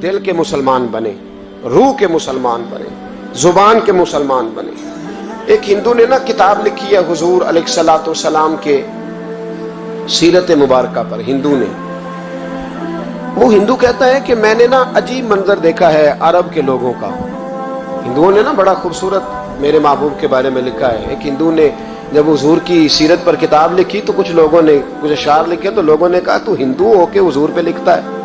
دل کے مسلمان بنے، روح کے مسلمان بنے، زبان کے مسلمان بنے۔ ایک ہندو نے کتاب لکھی ہے حضور علیہ الصلوۃ والسلام کے سیرت مبارکہ پر، ہندو نے۔ وہ ہندو کہتا ہے کہ میں نے عجیب منظر دیکھا ہے عرب کے لوگوں کا۔ ہندوؤں نے بڑا خوبصورت میرے محبوب کے بارے میں لکھا ہے۔ ایک ہندو نے جب حضور کی سیرت پر کتاب لکھی تو کچھ لوگوں نے کچھ اشعار لکھے، تو لوگوں نے کہا تو ہندو ہو کے حضور پہ لکھتا ہے،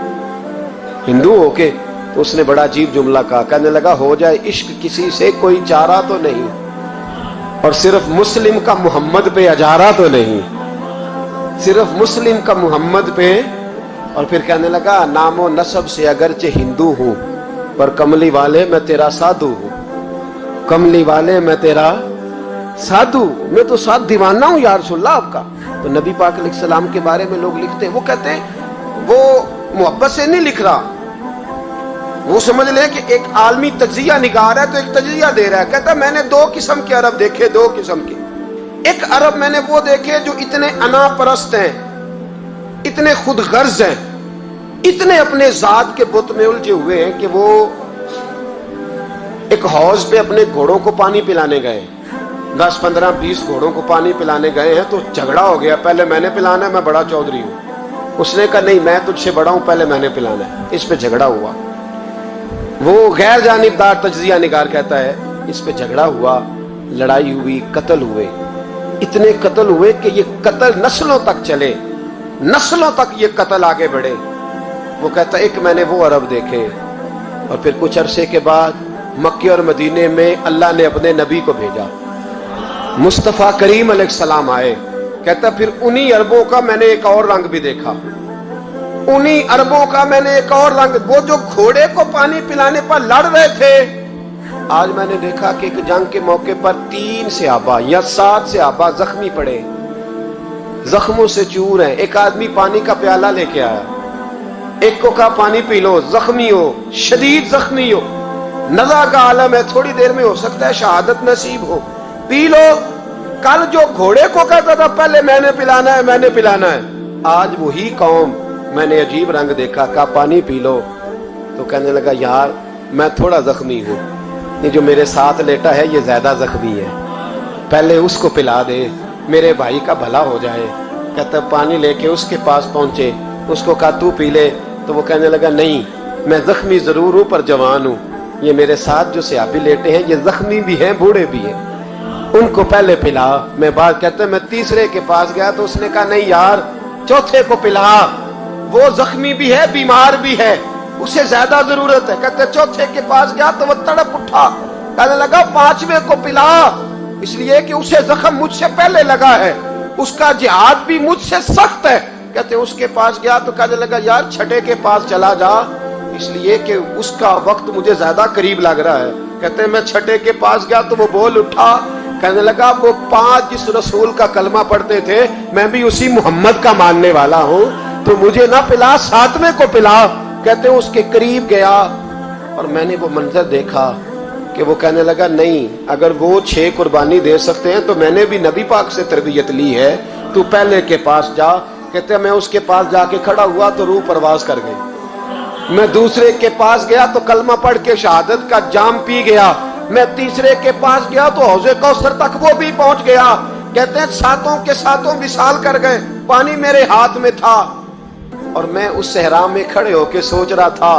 ہندو ہو کے؟ تو اس نے بڑا عجیب جملہ کہا، کہنے لگا ہو جائے عشق کسی سے کوئی چارہ تو نہیں، اور صرف مسلم کا محمد پہ اجارہ تو نہیں، صرف مسلم کا محمد پہ۔ اور پھر کہنے لگا نام و نسب سے اگرچہ ہندو ہوں پر کملی والے میں تیرا سادھو ہوں، کملی والے میں تیرا سادھو، میں تو ساتھ دیوانہ ہوں یا رسول اللہ آپ کا۔ تو نبی پاک علیہ السلام کے بارے میں لوگ لکھتے ہیں، وہ کہتے ہیں وہ محبت سے نہیں لکھ رہا، وہ سمجھ لیں کہ ایک عالمی تجزیہ نگار ہے تو ایک تجزیہ دے رہا ہے۔ کہتا ہے میں نے دو قسم کے عرب دیکھے، دو قسم کے۔ ایک عرب میں نے وہ دیکھے جو اتنے انا پرست ہیں، اتنے خود غرض ہیں، اتنے اپنے ذات کے بت میں الجھے ہوئے ہیں کہ وہ ایک حوض پہ اپنے گھوڑوں کو پانی پلانے گئے، 10 15 20 گھوڑوں کو پانی پلانے گئے ہیں، تو جھگڑا ہو گیا، پہلے میں نے پلانا ہے، میں بڑا چودھری ہوں۔ اس نے کہا نہیں میں تجھ سے بڑا ہوں، پہلے میں نے پلانا ہے۔ اس پہ جھگڑا ہوا، وہ غیر جانبدار تجزیہ نگار کہتا ہے اس پہ جھگڑا ہوا، لڑائی ہوئی، قتل ہوئے، اتنے قتل ہوئے کہ یہ قتل نسلوں تک چلے، نسلوں تک یہ قتل آگے بڑھے۔ وہ کہتا ہے ایک میں نے وہ عرب دیکھے، اور پھر کچھ عرصے کے بعد مکے اور مدینے میں اللہ نے اپنے نبی کو بھیجا، مصطفیٰ کریم علیہ السلام آئے۔ کہتا پھر انہی عربوں کا میں نے ایک اور رنگ بھی دیکھا، انہی عربوں کا میں نے ایک اور رنگ، وہ جو گھوڑے کو پانی پلانے پر لڑ رہے تھے، آج میں نے دیکھا کہ ایک جنگ کے موقع پر 3 صحابہ یا 7 صحابہ زخمی پڑے، زخموں سے چور ہیں۔ ایک آدمی پانی کا پیالہ لے کے آیا، ایک کو کہا پانی پی لو، زخمی ہو، شدید زخمی ہو، نزع کا عالم ہے، تھوڑی دیر میں ہو سکتا ہے شہادت نصیب ہو، پی لو۔ کل جو گھوڑے کو کہتا تھا پہلے میں نے پلانا ہے، میں نے پلانا ہے، آج وہی قوم میں نے عجیب رنگ دیکھا، کہا پانی پی لو۔ تو کہنے لگا یار میں تھوڑا زخمی ہوں، یہ جو میرے ساتھ لیٹا ہے یہ زیادہ زخمی ہے، پہلے اس کو پلا دے، میرے بھائی کا بھلا ہو جائے۔ کہتا پانی لے کے اس کے پاس پہنچے، اس کو کہا تو پی لے، تو وہ کہنے لگا نہیں میں زخمی ضرور ہوں پر جوان ہوں، یہ میرے ساتھ جو صحابی لیٹے ہیں یہ زخمی بھی ہیں، بوڑھے بھی ہیں، ان کو پہلے پلا۔ میں بات کہتا میں تیسرے کے پاس گیا تو اس نے کہا نہیں یار چوتھے کو پلا، وہ زخمی بھی ہے، بیمار بھی ہے، اسے زیادہ ضرورت ہے۔ کہتے چوتھے کے پاس گیا تو وہ تڑپ اٹھا، کہنے لگا 5ویں کو پلا، اس لیے کہ اسے زخم مجھ سے پہلے لگا ہے، اس کا جہاد بھی مجھ سے سخت ہے۔ کہتے اس کے پاس گیا تو کہنے لگا یار 6 کے پاس چلا جا، اس لیے کہ اس کا وقت مجھے زیادہ قریب لگ رہا ہے۔ کہتے میں 6 کے پاس گیا تو وہ بول اٹھا، کہنے لگا وہ 5 جس رسول کا کلمہ پڑھتے تھے میں بھی اسی محمد کا ماننے والا ہوں، تو مجھے نہ پلا 7ویں کو پلا۔ کہتے اس کے قریب گیا اور میں نے وہ منظر دیکھا کہ وہ کہنے لگا نہیں اگر وہ 6 قربانی دے سکتے ہیں تو میں نے بھی نبی پاک سے تربیت لی ہے، تو پہلے کے پاس جا۔ کہتے میں اس کے پاس جا کے کھڑا ہوا تو روح پرواز کر گئی، میں دوسرے کے پاس گیا تو کلمہ پڑھ کے شہادت کا جام پی گیا، میں تیسرے کے پاس گیا تو حوض کوثر تک وہ بھی پہنچ گیا۔ کہتے ہیں 7 کے 7 وصال کر گئے، پانی میرے ہاتھ میں تھا، اور میں اس صحرا میں کھڑے ہو کے سوچ رہا تھا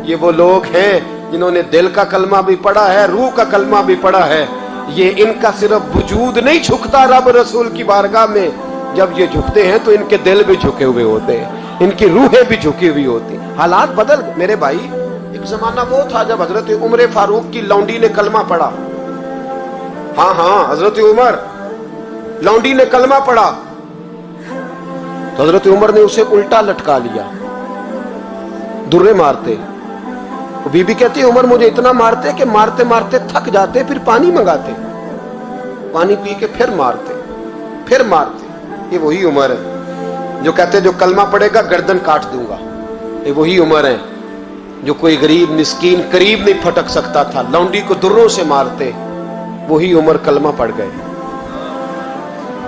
یہ وہ لوگ ہیں جنہوں نے دل کا کلمہ بھی پڑھا ہے، روح کا کلمہ بھی پڑھا ہے، یہ ان کا صرف وجود نہیں جھکتا رب رسول کی بارگاہ میں، جب یہ جھکتے ہیں تو ان کے دل بھی جھکے ہوئے ہوتے ہیں، ان کی روحیں بھی جھکی ہوئی ہوتی ہیں۔ حالات بدل گئے میرے بھائی۔ ایک زمانہ وہ تھا جب حضرت عمر فاروق کی لونڈی نے کلمہ پڑھا، ہاں حضرت عمر لونڈی نے کلمہ پڑھا تو حضرت عمر نے اسے الٹا لٹکا لیا، درے مارتے۔ بی بی کہتی عمر مجھے اتنا مارتے کہ مارتے مارتے تھک جاتے، پھر پانی منگاتے، پانی پی کے پھر مارتے۔ یہ وہی عمر ہے جو کہتے جو کلمہ پڑھے گا گردن کاٹ دوں گا، یہ وہی عمر ہے جو کوئی غریب مسکین قریب نہیں پھٹک سکتا تھا، لونڈی کو دروں سے مارتے، وہی عمر کلمہ پڑھ گئے۔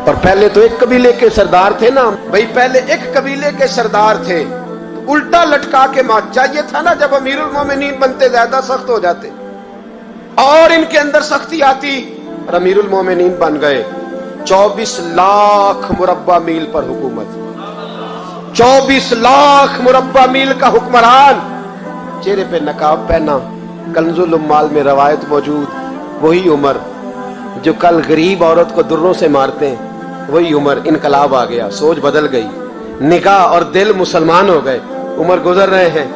اور پہلے تو ایک قبیلے کے سردار تھے نا بھائی، پہلے ایک قبیلے کے سردار تھے، उल्टा लटका के मौत। चाहिए था ना जब अमीरुल मोमिनीन बनते ज्यादा सख्त हो जाते, और इनके अंदर सख्ती आती और अमीरुल मोमिनीन बन गए। 24 लाख मुरब्बा मील पर हुकूमत, 24 लाख मुरब्बा मील का हुक्मरान, चेहरे पे नकाब पहना। कंजुल उम्माल में रवायत मौजूद, वही उमर जो कल गरीब औरत को दुर्रों से मारते हैं, वही उमर। इनकलाब आ गया, सोच बदल गई, निगाह और दिल मुसलमान हो गए। उमर गुजर रहे हैं,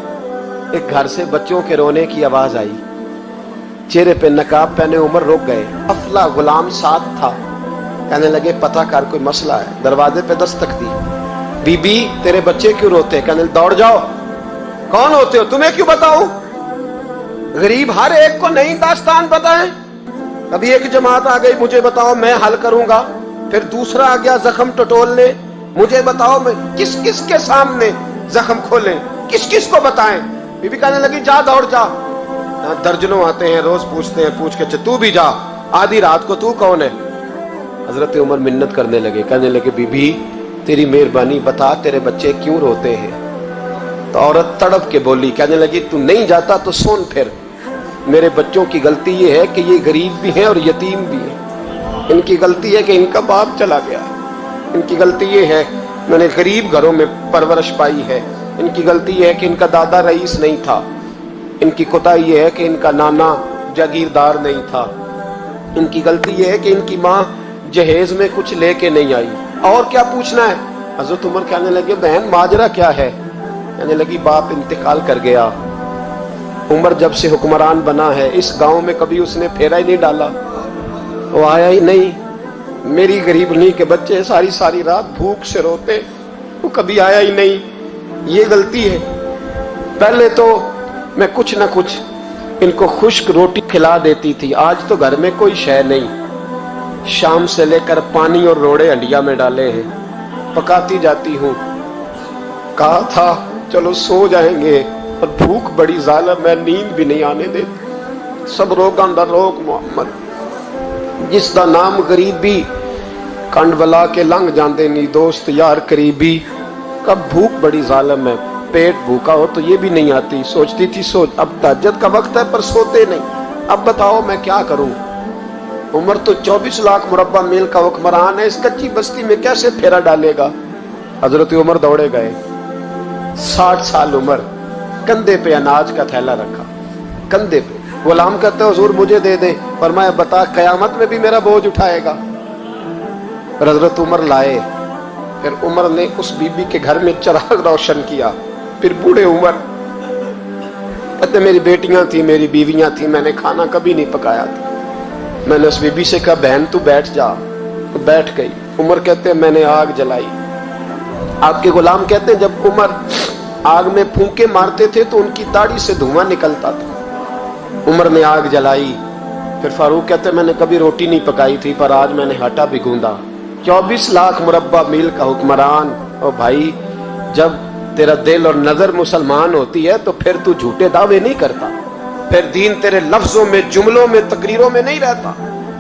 एक घर से बच्चों के रोने की आवाज आई, चेहरे पे नकाब पहने उमर रुक गए। अफला गुलाम साथ था, कहने लगे पता कर कोई मसला है। दरवाजे पे दस्तक दी, बीबी तेरे बच्चे क्यों रोते? कहने दौड़ जाओ, कौन होते हो, तुम्हें क्यों बताऊं? गरीब हर एक को नई दास्तान बताएं। अभी एक जमात आ गई, मुझे बताओ मैं हल करूंगा। फिर दूसरा आ गया जख्म टटोलने, मुझे बताओ मैं किस किस के सामने जख्म खोले, किस किस को बताएं। बीबी कहने लगी जा दौड़ जा। दर्जनों आते हैं, रोज पूछते हैं, पूछ के तू भी जा, आधी रात को तू कौन है? हजरत उमर मिन्नत करने लगे, कहने लगे बीबी तेरी मेहरबानी बता तेरे बच्चे क्यों रोते हैं? तो औरत तड़प के बोली, कहने लगी तू नहीं जाता तो सुन, फिर मेरे बच्चों की गलती ये है कि ये गरीब भी हैं और यतीम भी हैं। इनकी गलती है कि इनका बाप चला गया, इनकी गलती ये है मैंने गरीब घरों में परवरिश पाई है, इनकी गलती ये है कि इनका दादा रईस नहीं था, इनकी कोताही ये है कि इनका नाना जागीरदार नहीं था, इनकी गलती ये है कि इनकी माँ जहेज में कुछ लेके नहीं आई। और क्या पूछना है? हजरत उमर कहने लगे बहन माजरा क्या है? कहने लगी बाप इंतकाल कर गया। उमर जब से हुक्मरान बना है इस गांव में कभी उसने फेरा ही नहीं डाला, वो आया ही नहीं। मेरी गरीबनी के बच्चे सारी सारी रात भूख से रोते, वो कभी आया ही नहीं। ये गलती है। पहले तो मैं कुछ ना कुछ इनको खुश्क रोटी खिला देती थी, आज तो घर में कोई शय नहीं। शाम से लेकर पानी और रोड़े हंडिया में डाले हैं, पकाती जाती हूँ। कहा था चलो सो जाएंगे, और भूख बड़ी जालिम है, नींद भी नहीं आने देती। सब रोगां दा रोग मोहम्मद, जिसदा नाम गरीबी कंड वला के लंघ जाते नहीं दोस्त यार करीबी। कब भूख बड़ी जालिम है, पेट भूखा हो तो ये भी नहीं आती। सोचती थी सोच, अब तहज्जुद का वक्त है पर सोते नहीं। अब बताओ मैं क्या करूं? उमर तो 24 लाख मुरब्बा मील का हुक्मरान है, इस कच्ची बस्ती में कैसे फेरा डालेगा? हजरत उमर दौड़े गए। 60 साल उम्र, कंधे पे अनाज का थैला रखा, कंधे पे। गुलाम कहते हुजूर मुझे दे दे, फरमाया बता कयामत में भी मेरा बोझ उठाएगा? हजरत उमर लाए। फिर उमर ने उस बीबी के घर में चिराग रोशन किया। फिर बूढ़े उमर कहते मेरी बेटियां थी, मेरी बीवियां थी, मैंने खाना कभी नहीं पकाया था। मैंने उस बीबी से कहा बहन तू बैठ जा, तो बैठ गई। उमर कहते मैंने आग जलाई। आपके गुलाम कहते हैं जब उमर आग में फूंके मारते थे तो उनकी दाढ़ी से धुआं निकलता था। उमर ने आग जलाई। फिर फारूक कहते मैंने कभी रोटी नहीं पकाई थी पर आज मैंने आटा भी गूंदा। 24 लाख मुरब्बा मील का हुक्मरान। और भाई जब तेरा दिल और नजर मुसलमान होती है तो फिर तू झूठे दावे नहीं करता, फिर दीन तेरे लफ्जों में, जुमलों में, तकरीरों में नहीं रहता।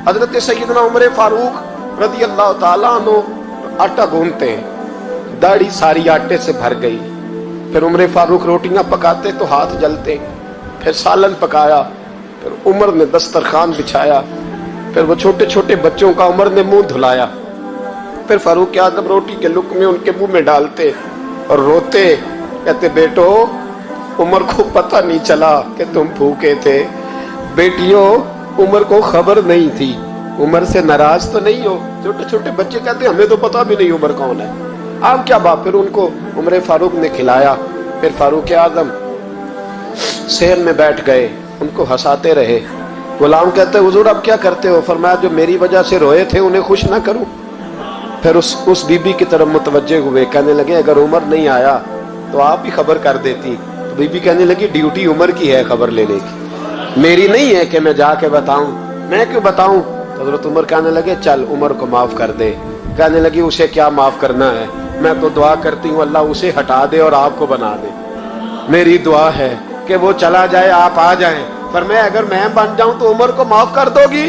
हजरत सैयदना उमर फारूक रज़ी अल्लाह ताला अन्हु आटा गूंथते हैं, दाढ़ी सारी आटे से भर गई। फिर उमर फारूक रोटियां पकाते तो हाथ जलते। फिर सालन पकाया, फिर उमर ने दस्तरखान बिछाया। फिर वो छोटे छोटे बच्चों का उमर ने मुंह धुलाया। फिर फारूक आजम रोटी के लुक में उनके मुंह में डालते और रोते, कहते बेटो उमर को पता नहीं चला कि तुम भूखे थे। बेटियों उमर को खबर नहीं थी, उमर से नाराज तो नहीं हो? छोटे छोटे बच्चे कहते हमें तो पता भी नहीं उमर कौन है, आप क्या बात? फिर उनको उमर फारूक ने खिलाया। फिर फारूक आजम शहर में बैठ गए, उनको हंसाते रहे। गुलाम कहते हुजूर अब क्या करते हो? फरमाया जो मेरी वजह से रोए थे उन्हें खुश ना करूं। फिर उस बीबी की तरफ मुतवज्जे हुए, कहने लगे अगर उमर नहीं आया तो आप ही खबर कर देती। तो बीबी कहने लगी ड्यूटी उमर की है खबर लेने की, मेरी नहीं है कि मैं जाके बताऊं। मैं क्यों बताऊं? तो हजरत उमर कहने लगे चल उमर को माफ कर दे। कहने लगी उसे क्या माफ करना है, मैं तो दुआ करती हूँ अल्लाह उसे हटा दे और आपको बना दे। मेरी दुआ है कि वो चला जाए आप आ जाएं, पर मैं अगर मैं बन जाऊं तो उमर को माफ कर दोगी?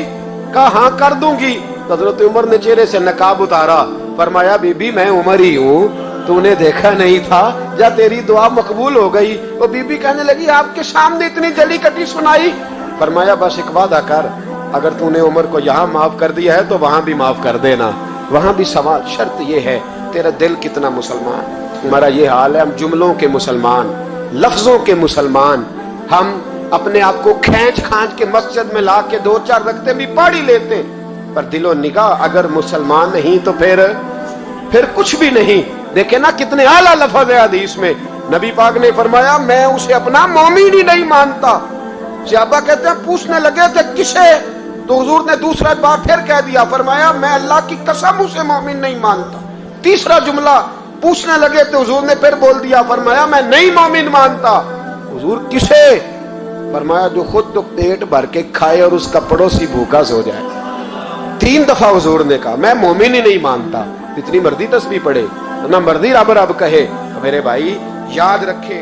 कहा हाँ कर दूंगी। तो हजरत उमर ने चेहरे से नकाब उतारा, फरमाया बीबी मैं उमर ही हूँ, तूने देखा नहीं था जा तेरी दुआ मकबूल हो गई। वो बीबी कहने लगी आपके सामने इतनी जली कटी सुनाई। फरमाया बस एक वादा कर, अगर तूने उमर को यहाँ माफ कर दिया है तो वहां भी माफ कर देना। वहां भी सवाल, शर्त ये है तेरा दिल कितना मुसलमान। हमारा ये हाल है, हम जुमलों के मुसलमान, लफ्जों के मुसलमान, हम अपने आप को खींच खांच के मस्जिद में ला के 2-4 रखते भी पढ़ ही लेते, पर दिलो निगाह अगर मुसलमान नहीं तो फिर कुछ भी नहीं। देखे ना कितने आला लफ्ज है हदीस में, नबी पाक ने फरमाया मैं उसे अपना मोमिन ही नहीं मानता। सहाबा कहते हैं पूछने लगे थे किसे, तो हुजूर ने दूसरा बार फिर कह दिया, फरमाया मैं अल्लाह की कसम उसे मोमिन नहीं मानता। तीसरा जुमला पूछने लगे तो हुजूर ने फिर बोल दिया, फरमाया मैं नहीं मोमिन मानता। हुजूर किसे? फरमाया जो खुद तो पेट भर के खाए और उसका पड़ोसी भूखा सो जाए। 3 दफा हुजूर ने कहा मैं मोमिन ही नहीं मानता। इतनी मर्जी तस्बीह पढ़े ना मर्जी रब रब कहे। मेरे भाई याद रखे